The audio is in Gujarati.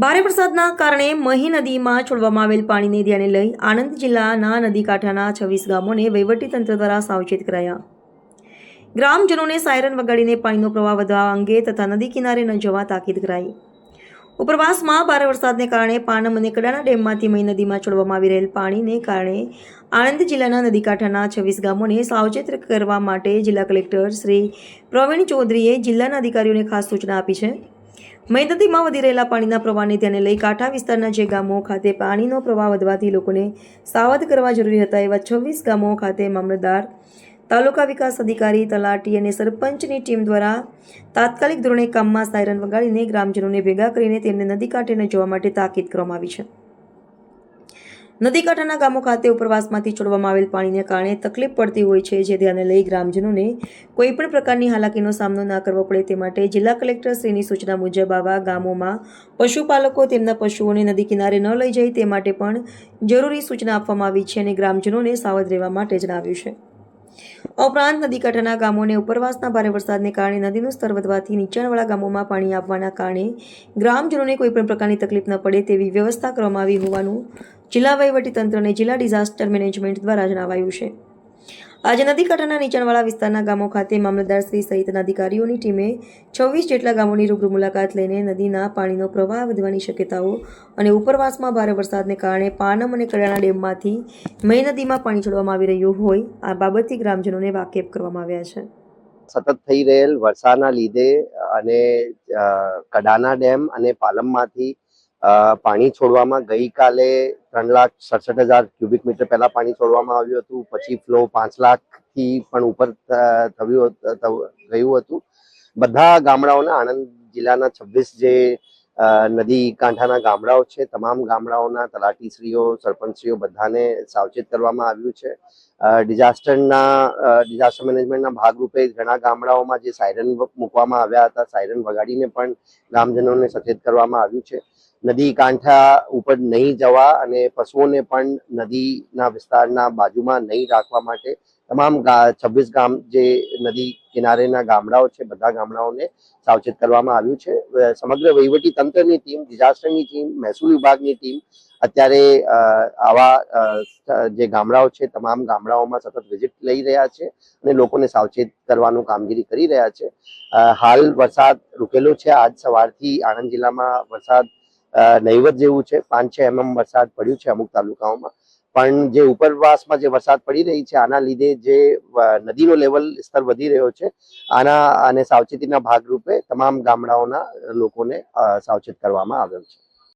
ભારે વરસાદના કારણે મહી નદીમાં છોડવામાં આવેલ પાણીને ધ્યાને લઈ આણંદ જિલ્લાના નદી કાંઠાના 26 ગામોને વહીવટીતંત્ર દ્વારા સાવચેત કરાયા. ગ્રામજનોને સાયરન વગાડીને પાણીનો પ્રવાહ વધવા અંગે તથા નદી કિનારે ન જવા તાકીદ કરાઈ. ઉપરવાસમાં ભારે વરસાદને કારણે પાનમ અને કડાણા ડેમમાંથી મહી નદીમાં છોડવામાં આવી રહેલ પાણીને કારણે આણંદ જિલ્લાના નદી કાંઠાના 26 ગામોને સાવચેત કરવા માટે જિલ્લા કલેક્ટર શ્રી પ્રવીણ ચૌધરીએ જિલ્લાના અધિકારીઓને ખાસ સૂચના આપી છે. મહી નદીમાં વધી રહેલા પાણીના પ્રવાહને ધ્યાને લઈ કાંઠા વિસ્તારના જે ગામો ખાતે પાણીનો પ્રવાહ વધવાથી લોકોને સાવધ કરવા જરૂરી હતા એવા 26 ગામો ખાતે મામલતદાર, તાલુકા વિકાસ અધિકારી, તલાટી અને સરપંચની ટીમ દ્વારા તાત્કાલિક ધોરણે કામમાં સાયરન વગાડીને ગ્રામજનોને ભેગા કરીને તેમને નદી કાંઠે ન જવા માટે તાકીદ કરવામાં આવી છે. નદી કાંઠાના ગામો ખાતે ઉપરવાસમાંથી છોડવામાં આવેલ પાણીને કારણે તકલીફ પડતી હોય છે, જે ધ્યાને લઈ ગ્રામજનોને કોઈપણ પ્રકારની હાલાકીનો સામનો ન કરવો પડે તે માટે જિલ્લા કલેક્ટર શ્રીની સૂચના મુજબ આવા ગામોમાં પશુપાલકો તેમના પશુઓને નદી કિનારે ન લઈ જાય તે માટે પણ જરૂરી સૂચના આપવામાં આવી છે અને ગ્રામજનોને સાવધ રહેવા માટે જણાવ્યું છે. ઉપરાંત નદી કાંઠાના ગામોને ઉપરવાસના ભારે વરસાદને કારણે નદીનું સ્તર વધવાથી નીચાણવાળા ગામોમાં પાણી આવવાના કારણે ગ્રામજનોને કોઈપણ પ્રકારની તકલીફ ન પડે તેવી વ્યવસ્થા કરવામાં આવી હોવાનું જિલ્લા વહીવટીતંત્ર અને જિલ્લા ડિઝાસ્ટર મેનેજમેન્ટ દ્વારા જણાવાયું છે. આજે નદી કાંઠાના નીચાણવાળા વિસ્તારના ગામો ખાતે મામલતદારશ્રી સહિતના અધિકારીઓની ટીમે 26 જેટલા ગામોની રૂબરૂ મુલાકાત લઈને નદીના પાણીનો પ્રવાહ વધવાની શક્યતાઓ અને ઉપરવાસમાં ભારે વરસાદને કારણે પાનમ અને કડાણા ડેમમાંથી મહી નદીમાં પાણી છોડવામાં આવી રહ્યું હોય આ બાબતથી ગ્રામજનોને વાકેફ કરવામાં આવ્યા છે. સતત થઈ રહેલ વરસાદના લીધે અને કડાના ડેમ અને પાલમમાંથી પાણી છોડવામાં ગઈકાલે 3,67,000 ક્યુબિક મીટર પહેલા પાણી છોડવામાં આવ્યું હતું. પછી ફ્લો 5 લાખથી પણ ઉપર ગયું હતું. બધા ગામડાઓના આણંદ જિલ્લાના 26 જે નદી કાંઠાના ગામડાઓ છે, તમામ ગામડાઓના તલાટીશ્રીઓ, સરપંચશ્રીઓ બધાને સાવચેત કરવામાં આવ્યું છે. ડિઝાસ્ટર મેનેજમેન્ટના ભાગરૂપે ઘણા ગામડાઓમાં જે સાયરન મૂકવામાં આવ્યા હતા, સાયરન વગાડીને પણ ગ્રામજનોને સચેત કરવામાં આવ્યું છે. નદી કાંઠા ઉપર નહીં જવા અને પશુઓને પણ નદીના વિસ્તારના બાજુમાં નહીં રાખવા માટે તમામ 26 ગામ જે નદી કિનારેના ગામડાઓ છે, બધા ગામડાઓને સાવચેત કરવામાં આવ્યું છે. સમગ્ર વહીવટી તંત્રની ટીમ, ડિઝાસ્ટરની ટીમ, મહેસૂલ વિભાગની ટીમ અત્યારે આવા જે ગામડાઓ છે તમામ ગામડાઓમાં સતત વિઝિટ લઈ રહ્યા છે અને લોકોને સાવચેત કરવાનું કામગીરી કરી રહ્યા છે. હાલ વરસાદ રૂકેલો છે. આજ સવારથી આણંદ જિલ્લામાં વરસાદ નહીવત જેવું છે. 5-6 mm વરસાદ પડ્યું છે અમુક તાલુકાઓમાં, પણ જે ઉપરવાસમાં જે વરસાદ પડી રહી છે આના લીધે જે નદીનો લેવલ સ્તર વધી રહ્યો છે આના અને સાવચેતીના ભાગરૂપે તમામ ગામડાઓના લોકોને સાવચેત કરવામાં આવ્યો છે.